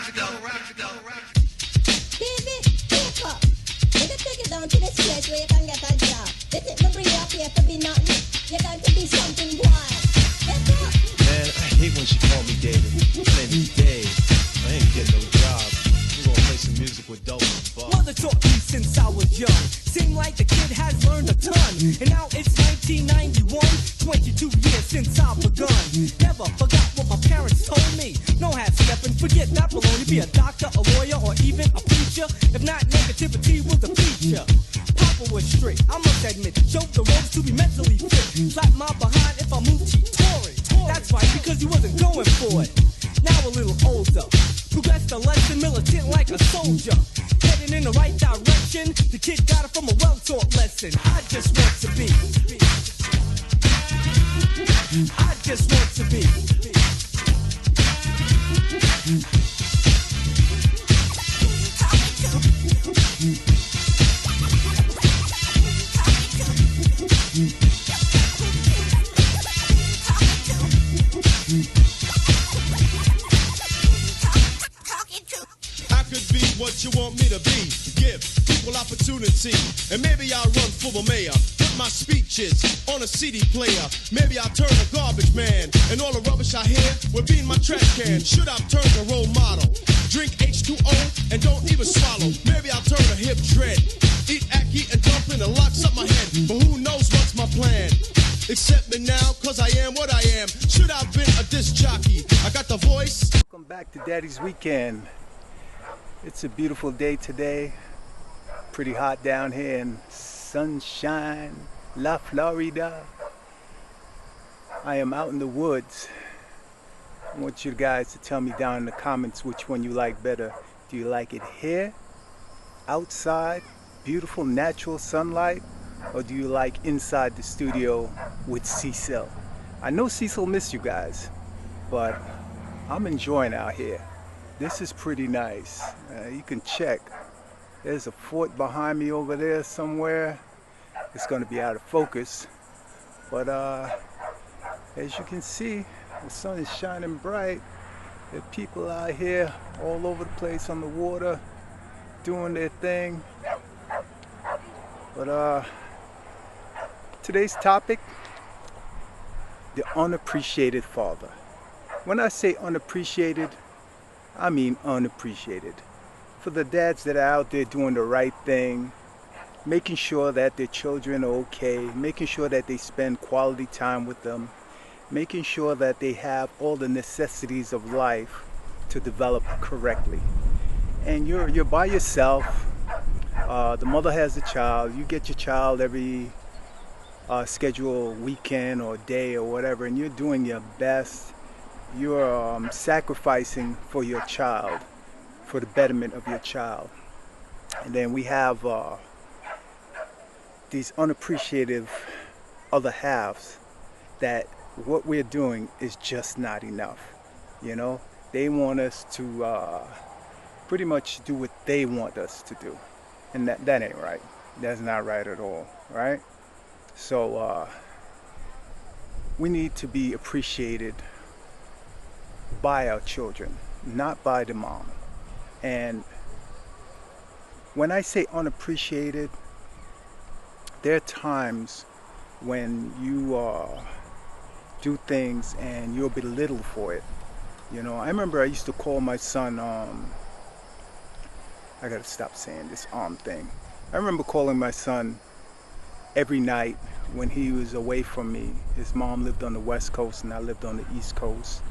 Baby, wake up. Let us take it down to this place where you can get a job. They think me bring you up here to be nothing. You got to be something wild. Get up. Man, I hate when she call me David. Plenty days. I ain't getting no job. We gonna play some music with dope and bugs. Mother taught me since I was young. Seemed like the kid has learned a ton. And now it's 1991. 22 years since I've begun. Never forgot what my parents told me. No half stepping, forget that baloney. Be a doctor, a lawyer, or even a preacher. If not, negativity was a feature. Papa was strict, I must admit. Showed the ropes to be mentally fit. Slap my behind if I moved Tory. That's right, because he wasn't going for it. Now a little older. Progressed a lesson, militant like a soldier. Heading in the right direction. The kid got it from a well-taught lesson. I just want to be. I just want to be. I could be what you want me to be. Give people opportunity. And maybe I'll run for the mayor. Put my speeches on a CD player. Maybe I'll turn a garbage man. And all the rubbish I hear will be in my trash can. Should I turn a role model? Drink H2O and don't even swallow. Maybe I'll turn a hip dread. Eat ackee and dumpling and locks up my head. But who knows what's my plan? Accept me now, cause I am what I am. Should I've been a disc jockey? I got the voice. Welcome back to Daddy's Weekend. It's a beautiful day today. Pretty hot down here in Sunshine, La Florida. I am out in the woods. I want you guys to tell me down in the comments which one you like better. Do you like it here, outside, beautiful natural sunlight, or do you like inside the studio with Cecil? I know Cecil missed you guys, but I'm enjoying out here. This is pretty nice. You can check. There's a fort behind me over there somewhere. It's going to be out of focus. But as you can see, the sun is shining bright. There are people out here all over the place on the water doing their thing. But today's topic, the unappreciated father. When I say unappreciated, I mean unappreciated. For the dads that are out there doing the right thing, making sure that their children are okay, making sure that they spend quality time with them, making sure that they have all the necessities of life to develop correctly. And you're by yourself. The mother has a child. You get your child every scheduled weekend or day or whatever, and you're doing your best. You're sacrificing for your child, for the betterment of your child. And then we have these unappreciative other halves that what we're doing is just not enough. You know, they want us to pretty much do what they want us to do. And that ain't right. That's not right at all, right? So we need to be appreciated by our children, not by the mom. And when I say unappreciated, there are times when you do things and you're belittled for it. You know, I remember I used to call my son, I gotta stop saying this thing. I remember calling my son every night when he was away from me. His mom lived on the West Coast and I lived on the East Coast.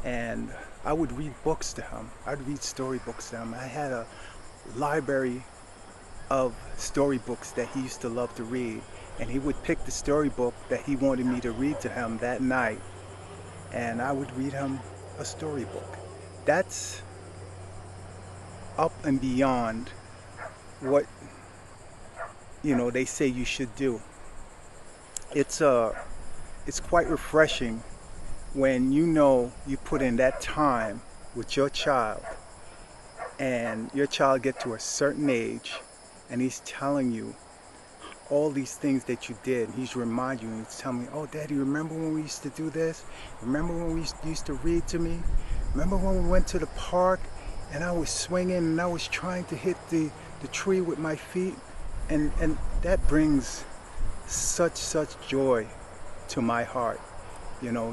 And I would read books to him. I'd read storybooks to him. I had a library of storybooks that he used to love to read. And he would pick the storybook that he wanted me to read to him that night. And I would read him a storybook. That's up and beyond what, you know, they say you should do. It's quite refreshing when you know you put in that time with your child and your child get to a certain age and he's telling you all these things that you did. He's reminding you, he's telling me, oh Daddy, remember when we used to do this? Remember when we used to read to me? Remember when we went to the park and I was swinging and I was trying to hit the tree with my feet, and that brings such joy to my heart,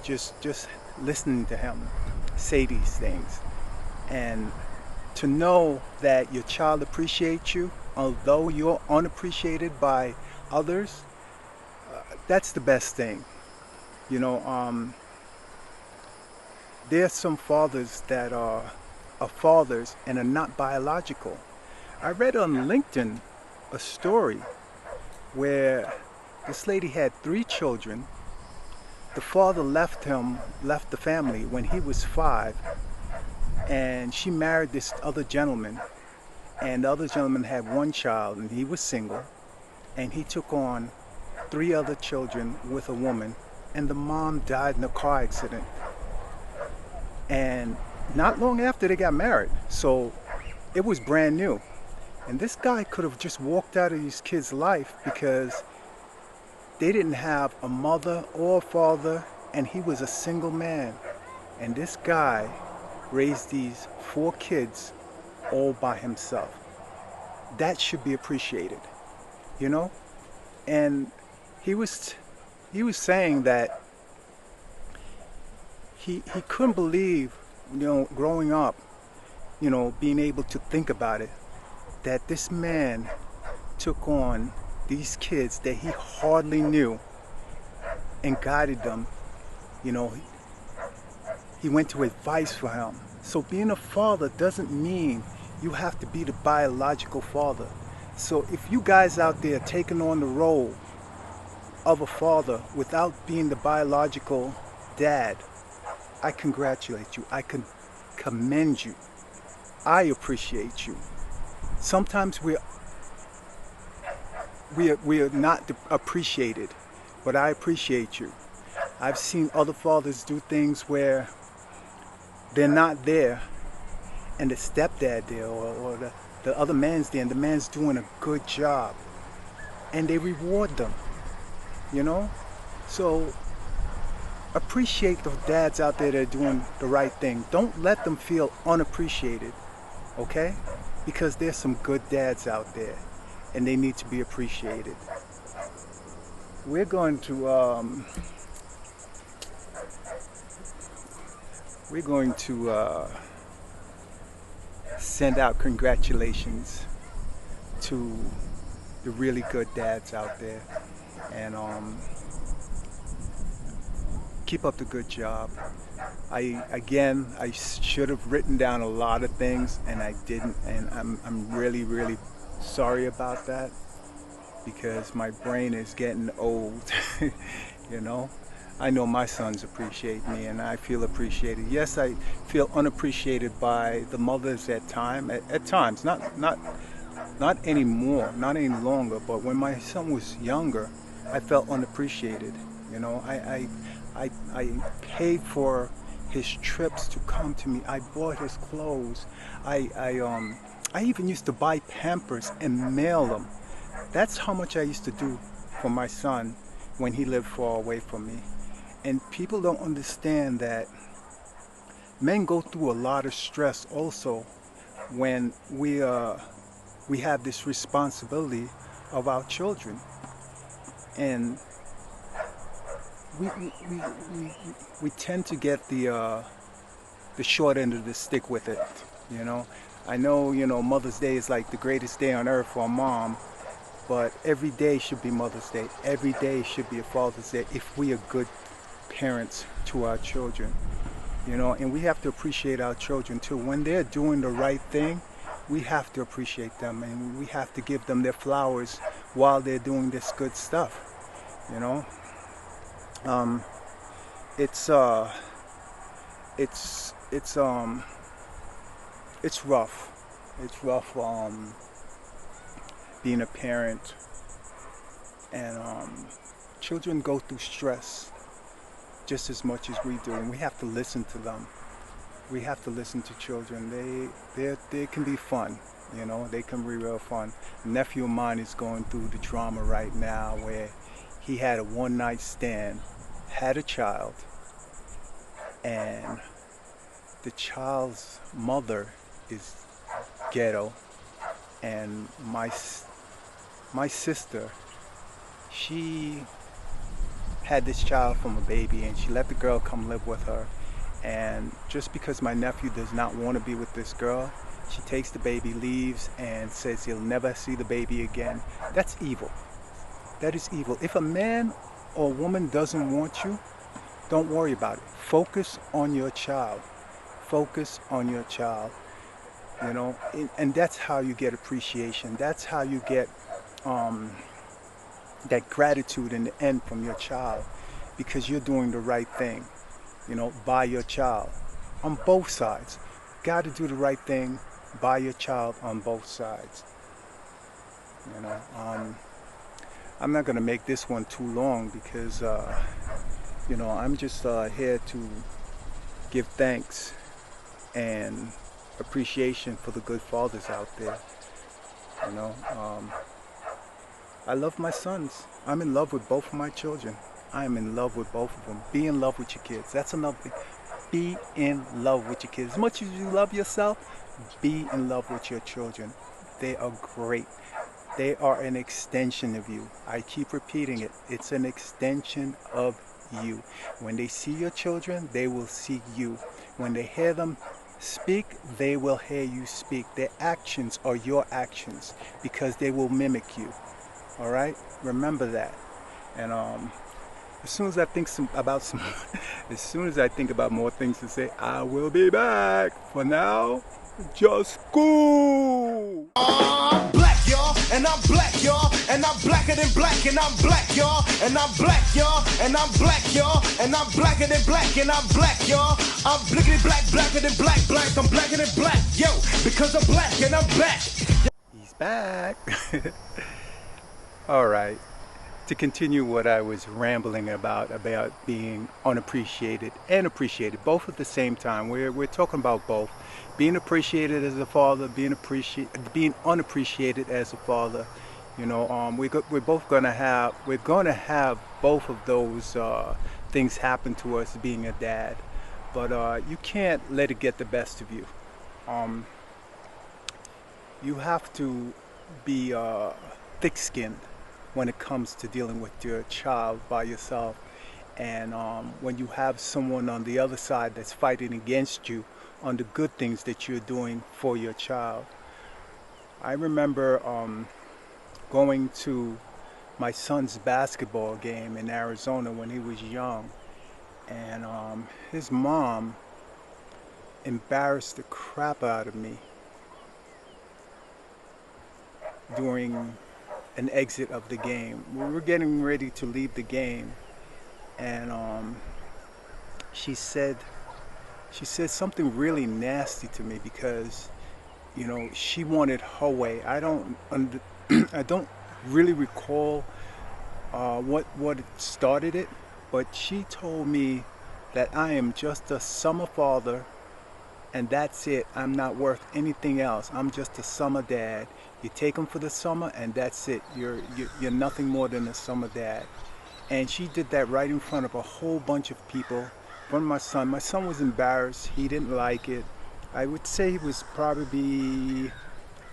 just listening to him say these things, and to know that your child appreciates you although you're unappreciated by others. That's the best thing. you know um There's some fathers that are fathers and are not biological. I read on LinkedIn a story where this lady had 3 children. The father left the family when he was 5, and she married this other gentleman. And the other gentleman had 1 child, and he was single. And he took on 3 other children with a woman, and the mom died in a car accident. And not long after they got married, so it was brand new. And this guy could have just walked out of these kids' life because they didn't have a mother or a father, and he was a single man. And this guy raised these 4 kids all by himself. That should be appreciated, you know? And he was saying that he couldn't believe, growing up, being able to think about it, that this man took on these kids that he hardly knew and guided them. He went to advice for him. So being a father doesn't mean you have to be the biological father. So if you guys out there taking on the role of a father without being the biological dad, I congratulate you. I can commend you. I appreciate you. Sometimes we are not appreciated, but I appreciate you. I've seen other fathers do things where they're not there, and the stepdad there, or the other man's there, and the man's doing a good job, and they reward them. So appreciate the dads out there that are doing the right thing. Don't let them feel unappreciated, okay? Because there's some good dads out there, and they need to be appreciated. We're going to send out congratulations to the really good dads out there, and keep up the good job. I should have written down a lot of things, and I didn't, and I'm really sorry about that, because my brain is getting old. I know my sons appreciate me, and I feel appreciated. Yes, I feel unappreciated by the mothers at times, not anymore, not any longer, but when my son was younger, I felt unappreciated. I paid for his trips to come to me. I bought his clothes. I even used to buy Pampers and mail them. That's how much I used to do for my son when he lived far away from me. And people don't understand that men go through a lot of stress also when we have this responsibility of our children, and we tend to get the short end of the stick with it. I know Mother's Day is like the greatest day on earth for a mom, but every day should be Mother's Day. Every day should be a Father's Day if we are good parents to our children. And we have to appreciate our children too. When they're doing the right thing, we have to appreciate them, and we have to give them their flowers while they're doing this good stuff. It's rough. It's rough being a parent, and children go through stress just as much as we do, and we have to listen to them. We have to listen to children. They can be fun, they can be real fun. A nephew of mine is going through the drama right now where he had a one-night stand, had a child, and the child's mother is ghetto, and my sister, she had this child from a baby, and she let the girl come live with her. And just because my nephew does not want to be with this girl, she takes the baby, leaves, and says he'll never see the baby again. That's evil. That is evil. If a man or woman doesn't want you, don't worry about it. Focus on your child. Focus on your child. You know, and that's how you get appreciation. That's how you get that gratitude in the end from your child, because you're doing the right thing, you know, by your child on both sides. Got to do the right thing by your child on both sides. You know, I'm not going to make this one too long because, you know, I'm just here to give thanks and appreciation for the good fathers out there. You know, I love my sons. I'm in love with both of my children. I am in love with both of them. Be in love with your kids. That's another thing. Be in love with your kids. As much as you love yourself, be in love with your children. They are great. They are an extension of you. I keep repeating it. It's an extension of you. When they see your children, they will see you. When they hear them speak, they will hear you speak. Their actions are your actions because they will mimic you. All right? Remember that. And as soon as I think as soon as I think about more things to say, I will be back. For now, just go. Black, y'all, and I'm black, y'all, and I'm blacker than black, and I'm black, y'all, and I'm black, y'all, and I'm black, y'all, and I'm blacker than black, and I'm black, y'all. I'm blickety black, blacker than black, black, I'm blacker than black, yo, because I'm black and I'm back. He's back. All right. To continue what I was rambling about being unappreciated and appreciated, both at the same time. We're talking about both. Being appreciated as a father, being unappreciated as a father. You know, we're both gonna have both of those things happen to us being a dad. But you can't let it get the best of you. You have to be thick-skinned when it comes to dealing with your child by yourself, and when you have someone on the other side that's fighting against you on the good things that you're doing for your child. I remember going to my son's basketball game in Arizona when he was young, and his mom embarrassed the crap out of me during an exit of the game. We were getting ready to leave the game, and she said something really nasty to me because, you know, she wanted her way. I don't really recall what started it, but she told me that I am just a summer father and that's it. I'm not worth anything else. I'm just a summer dad. You take them for the summer and that's it. You're nothing more than a summer dad. And she did that right in front of a whole bunch of people. In front of my son. My son was embarrassed. He didn't like it. I would say he was probably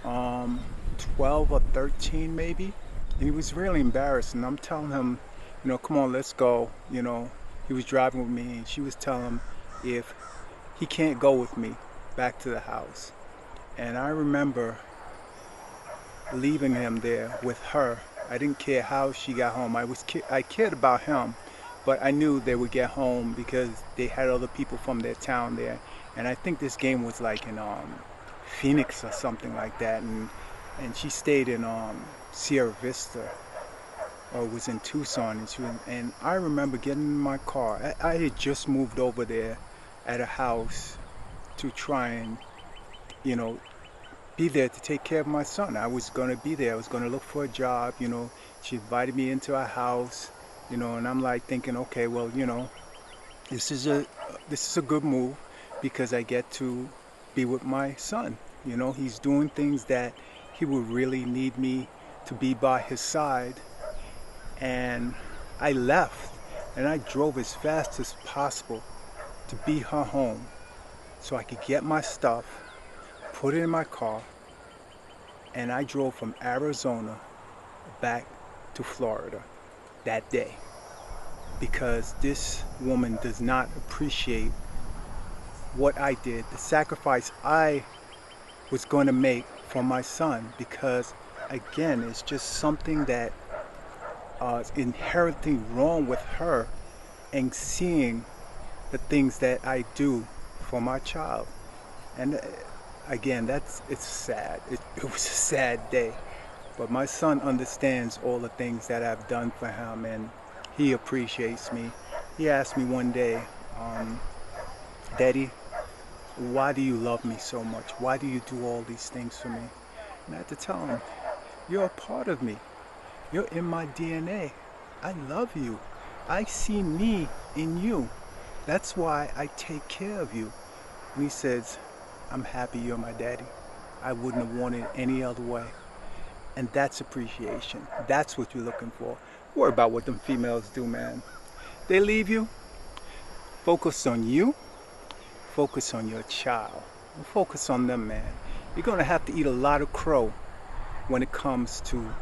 12 or 13 maybe. And he was really embarrassed. And I'm telling him, you know, come on, let's go. You know, he was driving with me and she was telling him if he can't go with me back to the house. And I remember leaving him there with her. I didn't care how she got home. I cared about him, but I knew they would get home because they had other people from their town there. And I think this game was like in Phoenix or something like that. And she stayed in Sierra Vista, or was in Tucson. And I remember getting in my car. I had just moved over there at a house to try and, you know, be there to take care of my son. I was going to be there. I was going to look for a job, you know. She invited me into her house, you know, and I'm like thinking, okay, well, you know, this is a good move because I get to be with my son. You know, he's doing things that he would really need me to be by his side. And I left and I drove as fast as possible to be her home so I could get my stuff, put it in my car, and I drove from Arizona back to Florida that day, because this woman does not appreciate what I did, the sacrifice I was going to make for my son, because again, it's just something that is inherently wrong with her, and seeing the things that I do for my child. And again, it's sad. It was a sad day. But my son understands all the things that I've done for him, and he appreciates me. He asked me one day, Daddy, why do you love me so much? Why do you do all these things for me? And I had to tell him, you're a part of me. You're in my DNA. I love you. I see me in you. That's why I take care of you. And he says, I'm happy you're my daddy. I wouldn't have wanted it any other way. And that's appreciation. That's what you're looking for. Worry about what them females do, man. They leave you. Focus on you. Focus on your child. And focus on them, man. You're going to have to eat a lot of crow when it comes to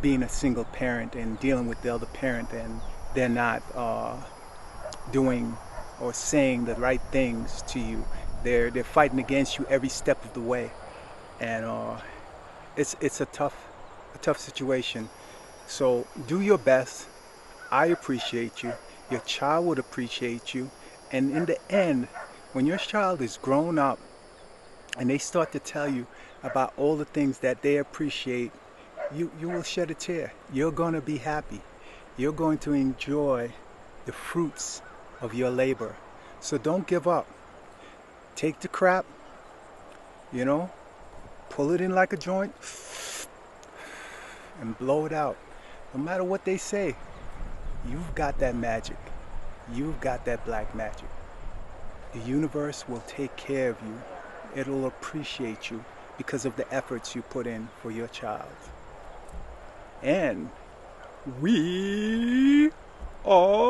being a single parent and dealing with the other parent, and they're not doing or saying the right things to you. They're fighting against you every step of the way. And it's a tough situation. So do your best. I appreciate you. Your child would appreciate you. And in the end, when your child is grown up and they start to tell you about all the things that they appreciate, you will shed a tear. You're going to be happy. You're going to enjoy the fruits of your labor. So don't give up. Take the crap, pull it in like a joint and blow it out. No matter what they say, you've got that magic. You've got that black magic. The universe will take care of you. It'll appreciate you because of the efforts you put in for your child. And we are